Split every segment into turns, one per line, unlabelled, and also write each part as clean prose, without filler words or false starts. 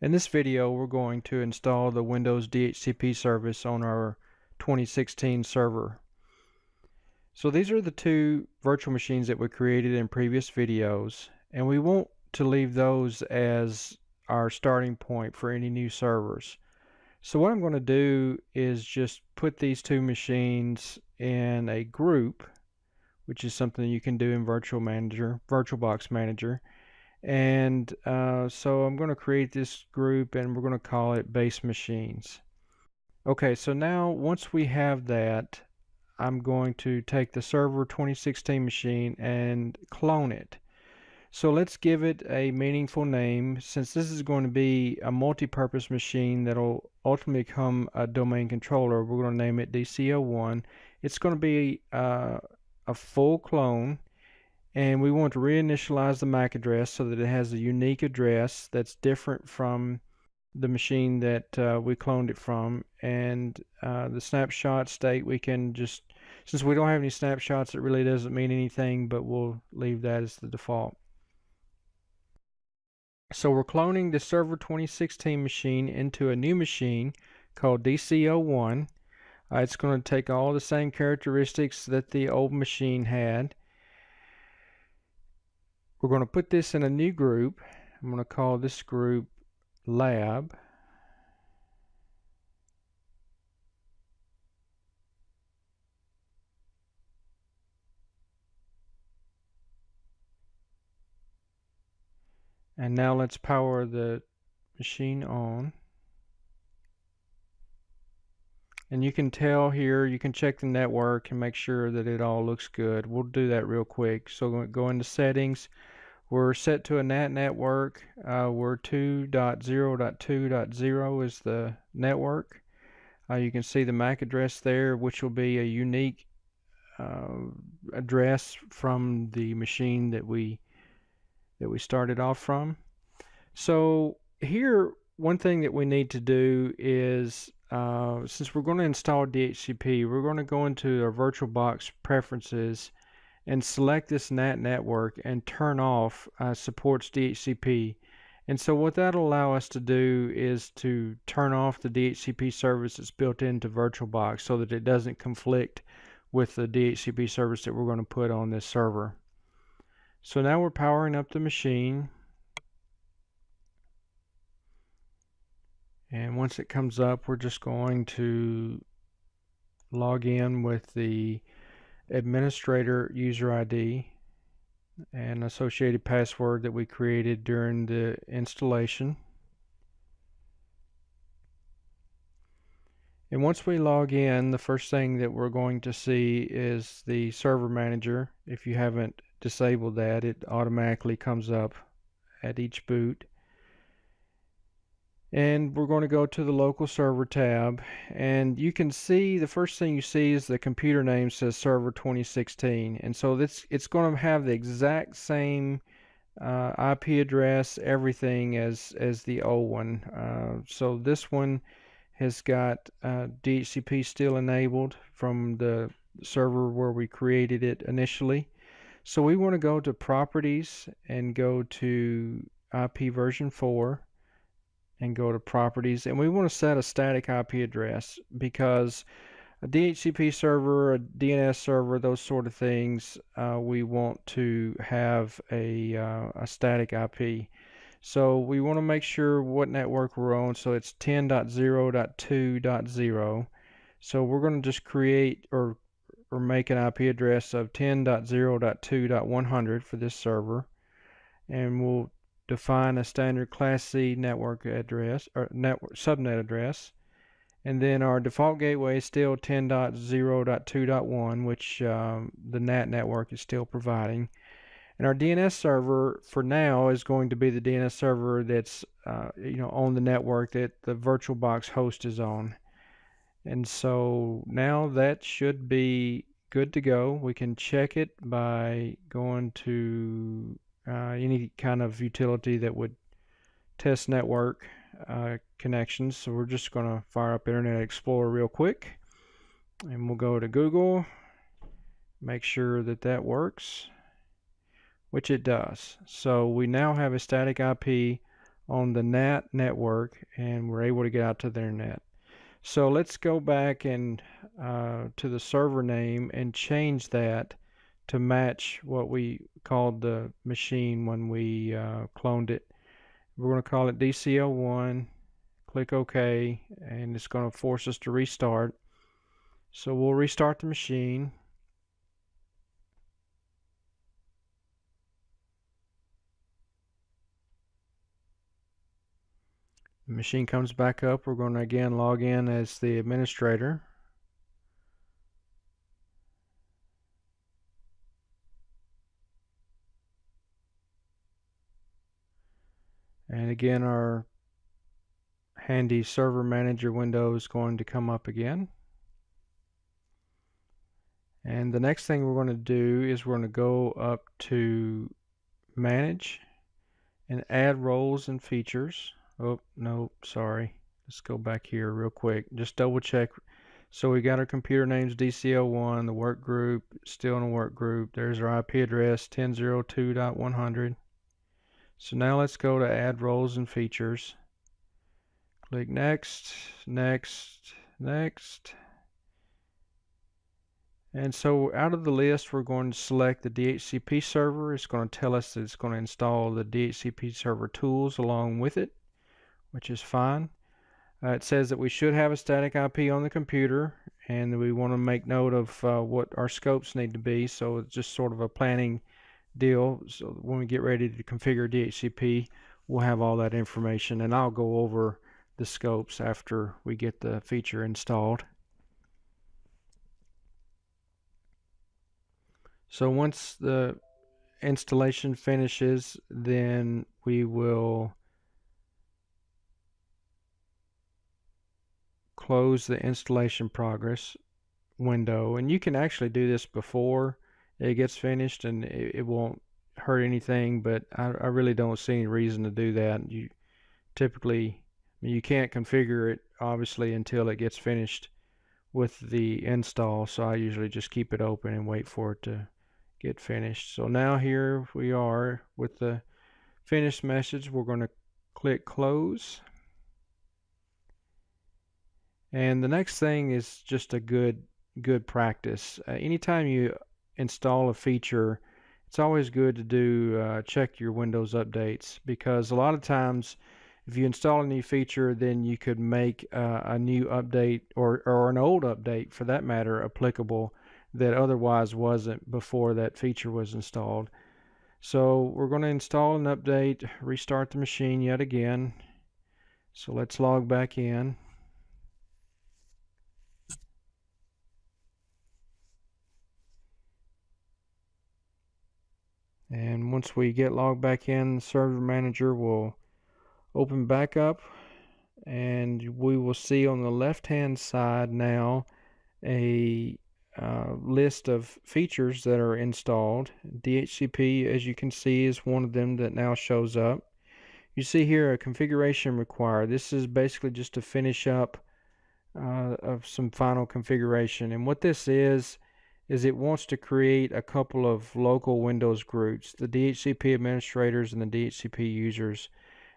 In this video, we're going to install the Windows DHCP service on our 2016 server. So these are the two virtual machines that we created in previous videos, and we want to leave those as our starting point for any new servers. So what I'm going to do is just put these two machines in a group, which is something you can do in VirtualBox Manager. And so I'm going to create this group and we're going to call it base machines. Okay, so now once we have that, I'm going to take the server 2016 machine and clone it. So let's give it a meaningful name. Since this is going to be a multi-purpose machine that'll ultimately become a domain controller, we're going to name it DC01. It's going to be a full clone. And we want to reinitialize the MAC address so that it has a unique address that's different from the machine that we cloned it from. And the snapshot state, we can just, since we don't have any snapshots, it really doesn't mean anything, but we'll leave that as the default. So we're cloning the server 2016 machine into a new machine called DC01. It's going to take all the same characteristics that the old machine had. We're going to put this in a new group. I'm going to call this group Lab. And now let's power the machine on. And you can tell here, you can check the network and make sure that it all looks good. We'll do that real quick. So we'll go into settings. We're set to a NAT network. We're 2.0.2.0 is the network. You can see the MAC address there, which will be a unique address from the machine that we started off from. So here, one thing that we need to do is, since we're going to install DHCP, we're going to go into our VirtualBox preferences and select this NAT network and turn off supports DHCP. And so what that'll allow us to do is to turn off the DHCP service that's built into VirtualBox so that it doesn't conflict with the DHCP service that we're going to put on this server. So now we're powering up the machine. And once it comes up, we're just going to log in with the administrator user ID and associated password that we created during the installation. And once we log in, the first thing that we're going to see is the server manager. If you haven't disabled that, it automatically comes up at each boot. And we're going to go to the local server tab, and you can see the first thing you see is the computer name says server 2016, and so it's going to have the exact same IP address, everything as the old one. So this one has got DHCP still enabled from the server where we created it initially. So we want to go to properties and go to IP version 4 and go to properties, and we want to set a static IP address because a DHCP server, a DNS server, those sort of things, we want to have a static IP. So we want to make sure what network we're on, so it's 10.0.2.0. So we're going to just create or make an IP address of 10.0.2.100 for this server, and we'll define a standard Class C network address or subnet address, and then our default gateway is still 10.0.2.1, which the NAT network is still providing. And our DNS server for now is going to be the DNS server that's on the network that the VirtualBox host is on. And so now that should be good to go. We can check it by going to any kind of utility that would test network connections. So we're just going to fire up Internet Explorer real quick, and we'll go to Google, make sure that that works, which it does. So we now have a static IP on the NAT network, and we're able to get out to the internet. So let's go back and to the server name and change that to match what we called the machine when we cloned it. We're going to call it DCL1, click OK, and it's going to force us to restart. So we'll restart the machine. The machine comes back up. We're going to again log in as the administrator. And again, our handy server manager window is going to come up again. And the next thing we're going to do is we're going to go up to manage and add roles and features. Oh, no, sorry. Let's go back here real quick. Just double check. So we got our computer names DCL1, the work group, still in a work group. There's our IP address 10.02.100. So now let's go to add roles and features. Click next, next, next. And so out of the list, we're going to select the DHCP server. It's going to tell us that it's going to install the DHCP server tools along with it, which is fine. It says that we should have a static IP on the computer, and we want to make note of what our scopes need to be. So it's just sort of a planning deal. So when we get ready to configure DHCP, we'll have all that information, and I'll go over the scopes after we get the feature installed. So once the installation finishes, then we will close the installation progress window, and you can actually do this before it gets finished, and it won't hurt anything, but I really don't see any reason to do that. You typically, you can't configure it obviously until it gets finished with the install, so I usually just keep it open and wait for it to get finished. So now here we are with the finished message. We're going to click close. And the next thing is just a good practice. Anytime you install a feature, it's always good to do check your Windows updates, because a lot of times if you install a new feature, then you could make a new update or an old update for that matter applicable that otherwise wasn't before that feature was installed. So we're going to install an update, restart the machine yet again. So let's log back in. And once we get logged back in, the server manager will open back up, and we will see on the left hand side now a list of features that are installed. DHCP, as you can see, is one of them that now shows up. You see here a configuration required. This is basically just to finish up of some final configuration, and what this is it wants to create a couple of local Windows groups, the DHCP administrators and the DHCP users.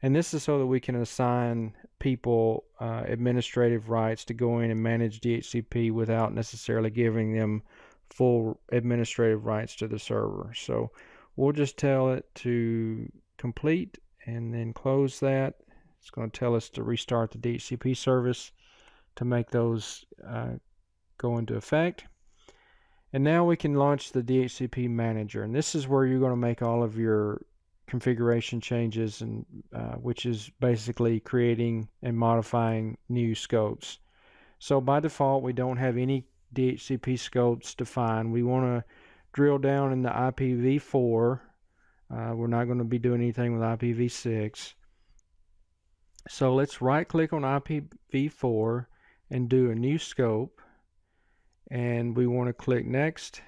And this is so that we can assign people administrative rights to go in and manage DHCP without necessarily giving them full administrative rights to the server. So we'll just tell it to complete and then close that. It's going to tell us to restart the DHCP service to make those go into effect. And now we can launch the DHCP manager, and this is where you're going to make all of your configuration changes, and which is basically creating and modifying new scopes. So by default, we don't have any DHCP scopes defined. We want to drill down in the IPv4. We're not going to be doing anything with IPv6. So let's right click on IPv4 and do a new scope, and we want to click next.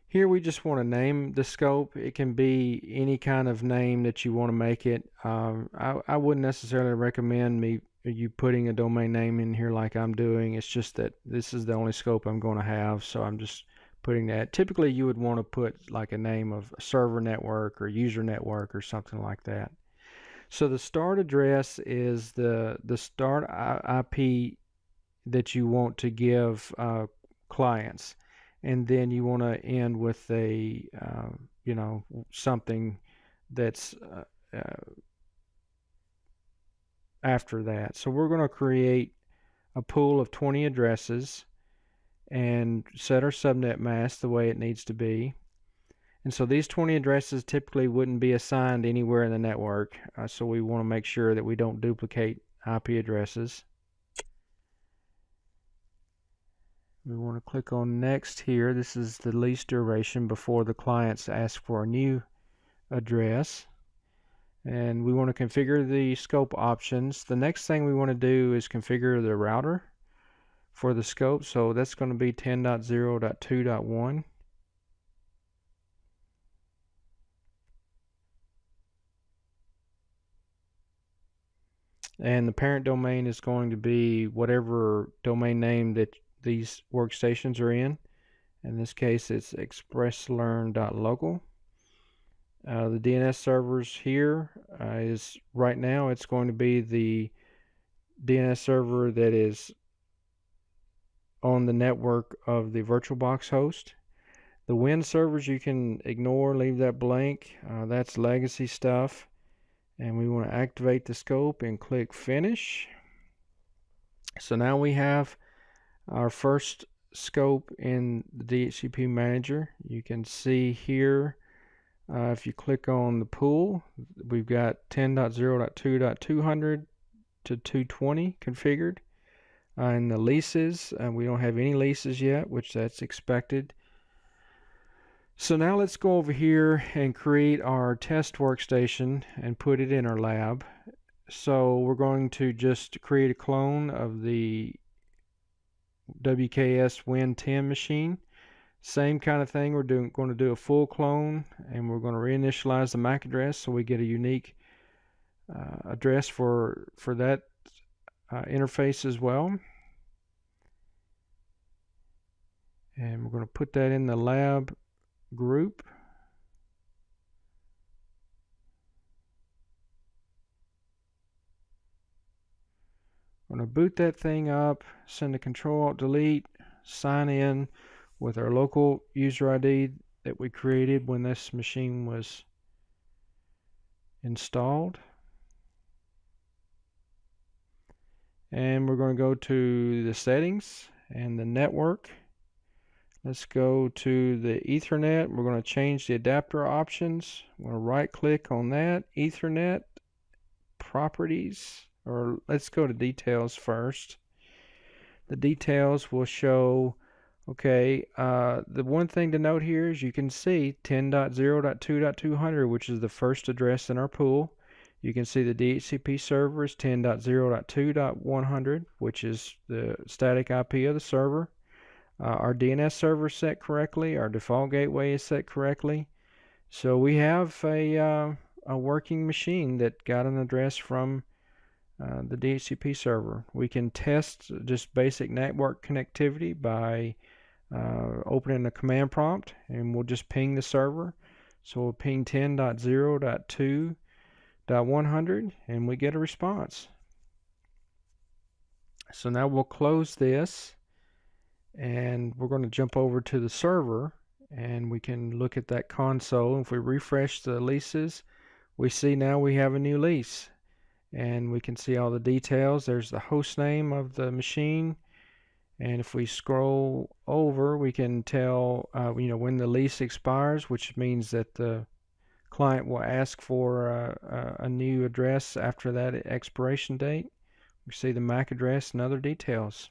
Here we just want to name the scope. It can be any kind of name that you want to make it. I wouldn't necessarily recommend you putting a domain name in here like I'm doing. It's just that this is the only scope I'm going to have, so I'm just putting that. Typically you would want to put like a name of a server network or user network or something like that. So the start address is the start IP that you want to give clients, and then you want to end with a something that's after that. So we're going to create a pool of 20 addresses and set our subnet mask the way it needs to be. And so these 20 addresses typically wouldn't be assigned anywhere in the network, so we want to make sure that we don't duplicate IP addresses. We want to click on next here. This is the lease duration before the clients ask for a new address. And we want to configure the scope options. The next thing we want to do is configure the router for the scope. So that's going to be 10.0.2.1. And the parent domain is going to be whatever domain name that these workstations are in. In this case, it's expresslearn.local. The DNS servers here is right now it's going to be the DNS server that is on the network of the VirtualBox host. The Win servers you can ignore, leave that blank. That's legacy stuff. And we want to activate the scope and click Finish. So now we have our first scope in the DHCP Manager. You can see here, if you click on the pool, we've got 10.0.2.200 to 220 configured. And the leases, we don't have any leases yet, which that's expected. So now let's go over here and create our test workstation and put it in our lab. So we're going to just create a clone of the WKS Win10 machine. Same kind of thing, we're going to do a full clone, and we're going to reinitialize the MAC address so we get a unique address for that interface as well. And we're going to put that in the lab group. I'm going to boot that thing up, send a Control-Alt-Delete, sign in with our local user ID that we created when this machine was installed. And we're going to go to the settings and the network. Let's go to the Ethernet. We're going to change the adapter options. I'm going to right click on that, Ethernet, properties, or let's go to details first. The details will show, okay, the one thing to note here is you can see 10.0.2.200, which is the first address in our pool. You can see the DHCP server is 10.0.2.100, which is the static IP of the server. Our DNS server is set correctly. Our default gateway is set correctly. So we have a working machine that got an address from the DHCP server. We can test just basic network connectivity by opening the command prompt, and we'll just ping the server. So we'll ping 10.0.2.100, and we get a response. So now we'll close this, and we're going to jump over to the server, and we can look at that console. If we refresh the leases, we see now we have a new lease, and we can see all the details. There's the host name of the machine, and if we scroll over, we can tell when the lease expires, which means that the client will ask for a new address after that expiration date. We see the MAC address and other details.